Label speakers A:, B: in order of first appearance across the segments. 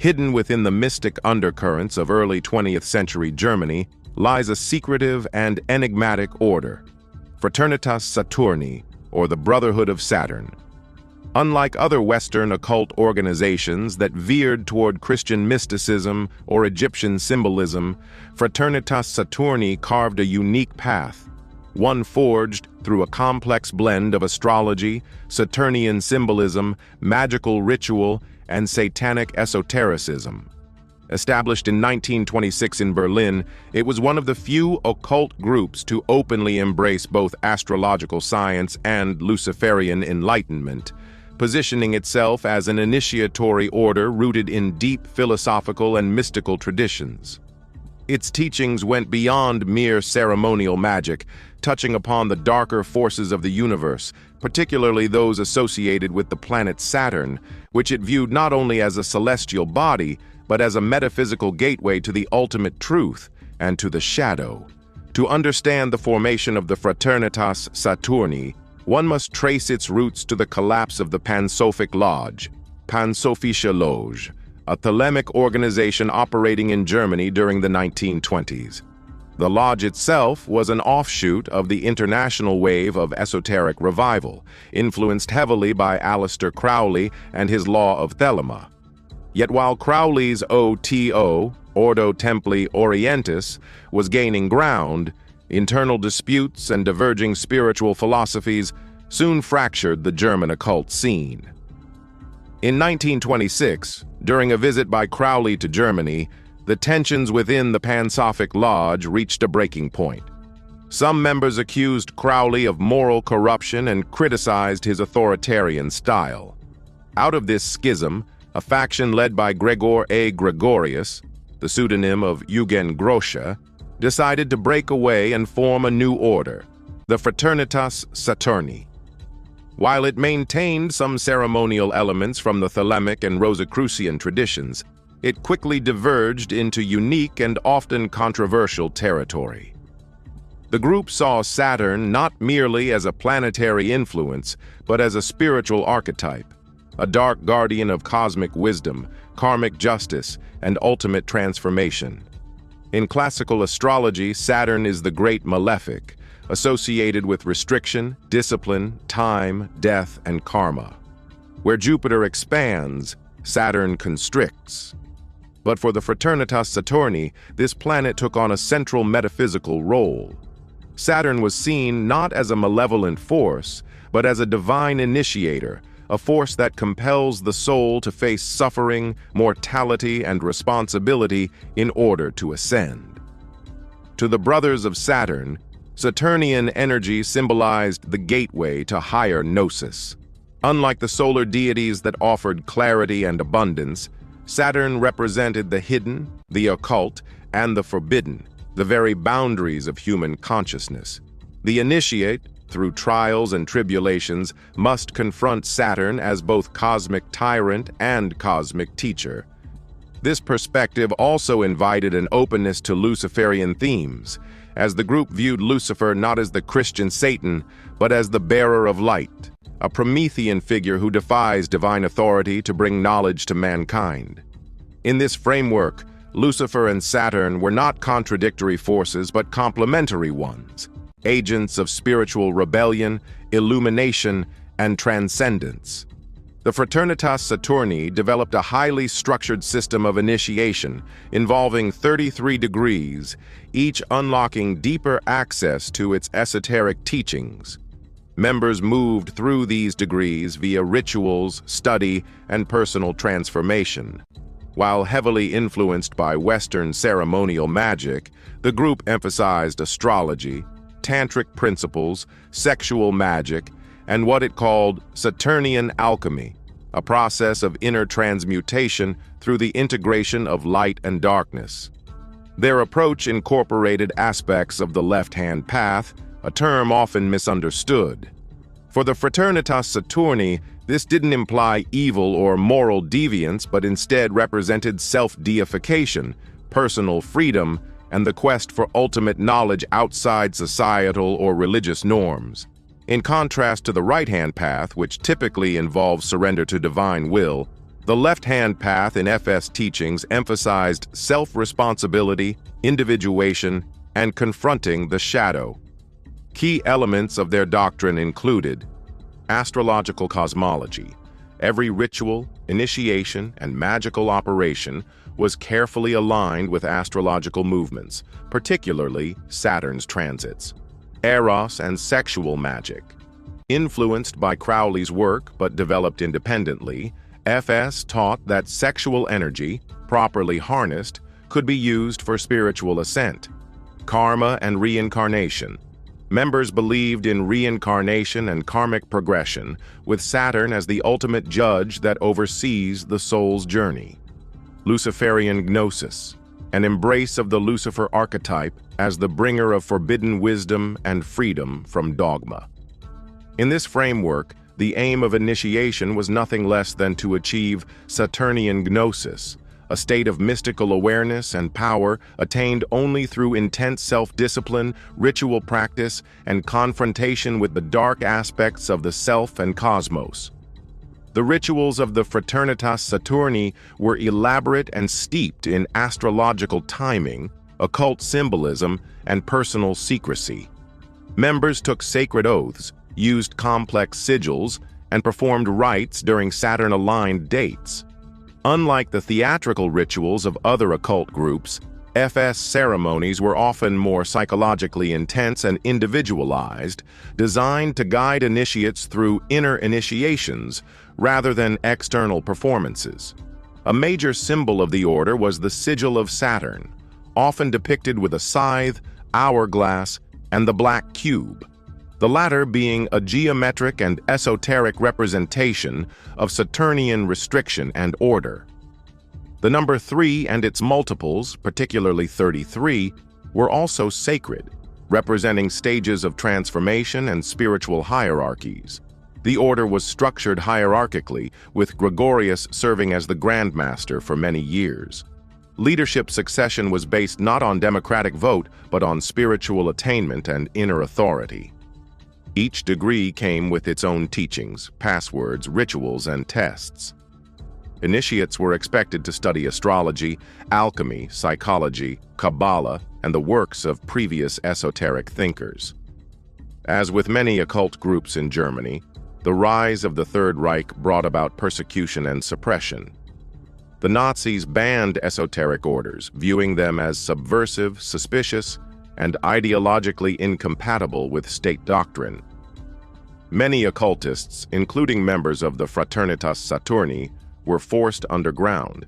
A: Hidden within the mystic undercurrents of early 20th century Germany lies a secretive and enigmatic order, Fraternitas Saturni, or the Brotherhood of Saturn. Unlike other Western occult organizations that veered toward Christian mysticism or Egyptian symbolism, Fraternitas Saturni carved a unique path, one forged through a complex blend of astrology, Saturnian symbolism, magical ritual, and Satanic esotericism. Established in 1926 in Berlin, it was one of the few occult groups to openly embrace both astrological science and Luciferian enlightenment, positioning itself as an initiatory order rooted in deep philosophical and mystical traditions. Its teachings went beyond mere ceremonial magic, touching upon the darker forces of the universe, particularly those associated with the planet Saturn, which it viewed not only as a celestial body, but as a metaphysical gateway to the ultimate truth and to the shadow. To understand the formation of the Fraternitas Saturni, one must trace its roots to the collapse of the Pansophic Lodge, Pansophische Loge, a Thelemic organization operating in Germany during the 1920s. The lodge itself was an offshoot of the international wave of esoteric revival, influenced heavily by Aleister Crowley and his Law of Thelema. Yet while Crowley's OTO, Ordo Templi Orientis, was gaining ground, internal disputes and diverging spiritual philosophies soon fractured the German occult scene. In 1926, during a visit by Crowley to Germany, the tensions within the Pansophic Lodge reached a breaking point. Some members accused Crowley of moral corruption and criticized his authoritarian style. Out of this schism, a faction led by Gregor A. Gregorius, the pseudonym of Eugen Grosche, decided to break away and form a new order, the Fraternitas Saturni. While it maintained some ceremonial elements from the Thelemic and Rosicrucian traditions, it quickly diverged into unique and often controversial territory. The group saw Saturn not merely as a planetary influence, but as a spiritual archetype, a dark guardian of cosmic wisdom, karmic justice, and ultimate transformation. In classical astrology, Saturn is the great malefic, associated with restriction, discipline, time, death, and karma. Where Jupiter expands, Saturn constricts. But for the Fraternitas Saturni, this planet took on a central metaphysical role. Saturn was seen not as a malevolent force, but as a divine initiator, a force that compels the soul to face suffering, mortality, and responsibility in order to ascend. To the brothers of Saturn, Saturnian energy symbolized the gateway to higher gnosis. Unlike the solar deities that offered clarity and abundance, Saturn represented the hidden, the occult, and the forbidden, the very boundaries of human consciousness. The initiate, through trials and tribulations, must confront Saturn as both cosmic tyrant and cosmic teacher. This perspective also invited an openness to Luciferian themes, as the group viewed Lucifer not as the Christian Satan, but as the bearer of light, a Promethean figure who defies divine authority to bring knowledge to mankind. In this framework, Lucifer and Saturn were not contradictory forces but complementary ones, agents of spiritual rebellion, illumination, and transcendence. The Fraternitas Saturni developed a highly structured system of initiation involving 33 degrees, each unlocking deeper access to its esoteric teachings. Members moved through these degrees via rituals, study, and personal transformation. While heavily influenced by Western ceremonial magic, the group emphasized astrology, tantric principles, sexual magic, and what it called Saturnian alchemy, a process of inner transmutation through the integration of light and darkness. Their approach incorporated aspects of the left-hand path, a term often misunderstood. For the Fraternitas Saturni, this didn't imply evil or moral deviance, but instead represented self-deification, personal freedom, and the quest for ultimate knowledge outside societal or religious norms. In contrast to the right-hand path, which typically involves surrender to divine will, The left-hand path in FS teachings emphasized self-responsibility, individuation, and confronting the shadow. Key elements of their doctrine included astrological cosmology. Every ritual, initiation, and magical operation was carefully aligned with astrological movements, particularly Saturn's transits. Eros and sexual magic. Influenced by Crowley's work but developed independently, FS taught that sexual energy, properly harnessed, could be used for spiritual ascent. Karma and reincarnation. Members believed in reincarnation and karmic progression, with Saturn as the ultimate judge that oversees the soul's journey. Luciferian gnosis, an embrace of the Lucifer archetype as the bringer of forbidden wisdom and freedom from dogma. In this framework, the aim of initiation was nothing less than to achieve Saturnian gnosis, a state of mystical awareness and power attained only through intense self-discipline, ritual practice, and confrontation with the dark aspects of the self and cosmos. The rituals of the Fraternitas Saturni were elaborate and steeped in astrological timing, occult symbolism, and personal secrecy. Members took sacred oaths, used complex sigils, and performed rites during Saturn-aligned dates. Unlike the theatrical rituals of other occult groups, FS ceremonies were often more psychologically intense and individualized, designed to guide initiates through inner initiations rather than external performances. A major symbol of the order was the sigil of Saturn, often depicted with a scythe, hourglass, and the black cube, the latter being a geometric and esoteric representation of Saturnian restriction and order. The number 3 and its multiples, particularly 33, were also sacred, representing stages of transformation and spiritual hierarchies. The order was structured hierarchically, with Gregorius serving as the Grand Master for many years. Leadership succession was based not on democratic vote, but on spiritual attainment and inner authority. Each degree came with its own teachings, passwords, rituals, and tests. Initiates were expected to study astrology, alchemy, psychology, Kabbalah, and the works of previous esoteric thinkers. As with many occult groups in Germany, the rise of the Third Reich brought about persecution and suppression. The Nazis banned esoteric orders, viewing them as subversive, suspicious, and ideologically incompatible with state doctrine. Many occultists, including members of the Fraternitas Saturni, were forced underground.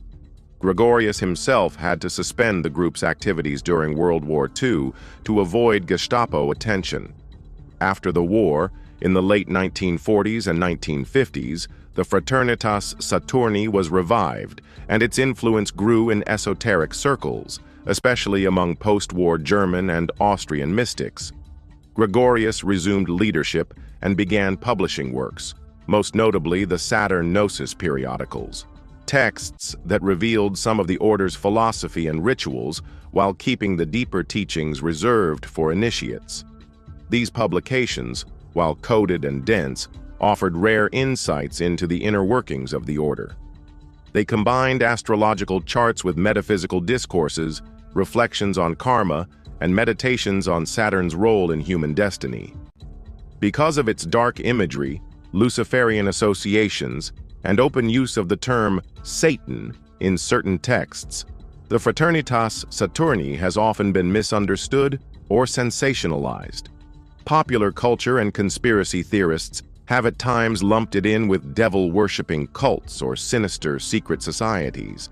A: Gregorius himself had to suspend the group's activities during World War II to avoid Gestapo attention. After the war, in the late 1940s and 1950s, the Fraternitas Saturni was revived, and its influence grew in esoteric circles, especially among post-war German and Austrian mystics. Gregorius resumed leadership and began publishing works, most notably the Saturn Gnosis periodicals, texts that revealed some of the order's philosophy and rituals while keeping the deeper teachings reserved for initiates. These publications, while coded and dense, offered rare insights into the inner workings of the order. They combined astrological charts with metaphysical discourses, reflections on karma, and meditations on Saturn's role in human destiny. Because of its dark imagery, Luciferian associations, and open use of the term Satan in certain texts, the Fraternitas Saturni has often been misunderstood or sensationalized. Popular culture and conspiracy theorists have at times lumped it in with devil-worshipping cults or sinister secret societies.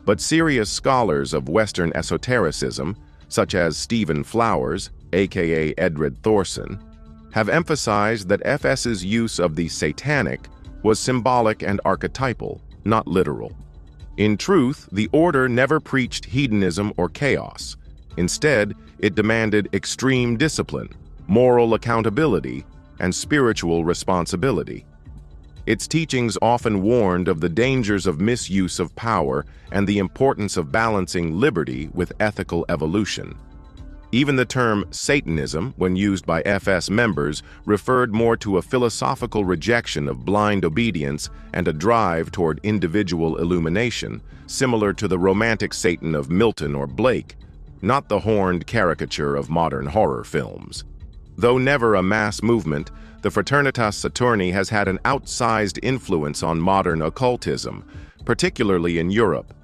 A: But serious scholars of Western esotericism, such as Stephen Flowers, aka Edred Thorson, have emphasized that FS's use of the Satanic was symbolic and archetypal, not literal. In truth, the order never preached hedonism or chaos. Instead, it demanded extreme discipline, moral accountability, and spiritual responsibility. Its teachings often warned of the dangers of misuse of power and the importance of balancing liberty with ethical evolution. Even the term Satanism, when used by FS members, referred more to a philosophical rejection of blind obedience and a drive toward individual illumination, similar to the romantic Satan of Milton or Blake, not the horned caricature of modern horror films. Though never a mass movement, the Fraternitas Saturni has had an outsized influence on modern occultism, particularly in Europe.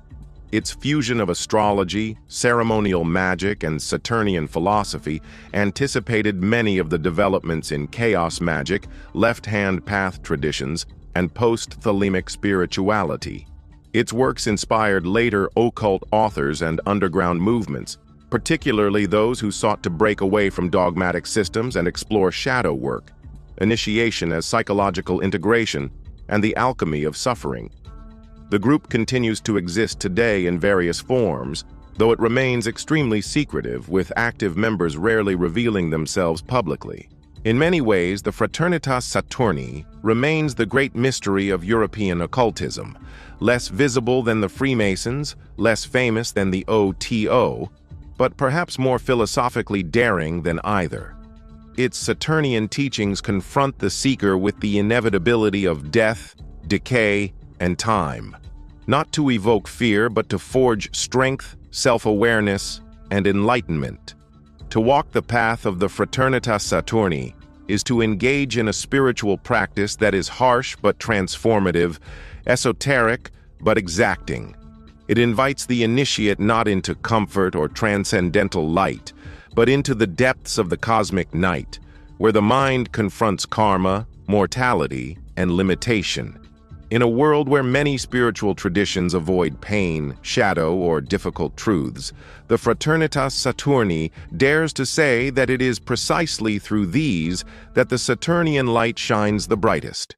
A: Its fusion of astrology, ceremonial magic, and Saturnian philosophy anticipated many of the developments in chaos magic, left-hand path traditions, and post-thelemic spirituality. Its works inspired later occult authors and underground movements, particularly those who sought to break away from dogmatic systems and explore shadow work, initiation as psychological integration, and the alchemy of suffering. The group continues to exist today in various forms, though it remains extremely secretive, with active members rarely revealing themselves publicly. In many ways, the Fraternitas Saturni remains the great mystery of European occultism, less visible than the Freemasons, less famous than the OTO, but perhaps more philosophically daring than either. Its Saturnian teachings confront the seeker with the inevitability of death, decay, and time, not to evoke fear, but to forge strength, self-awareness, and enlightenment. To walk the path of the Fraternitas Saturni is to engage in a spiritual practice that is harsh but transformative, esoteric but exacting. It invites the initiate not into comfort or transcendental light, but into the depths of the cosmic night, where the mind confronts karma, mortality, and limitation. In a world where many spiritual traditions avoid pain, shadow, or difficult truths, the Fraternitas Saturni dares to say that it is precisely through these that the Saturnian light shines the brightest.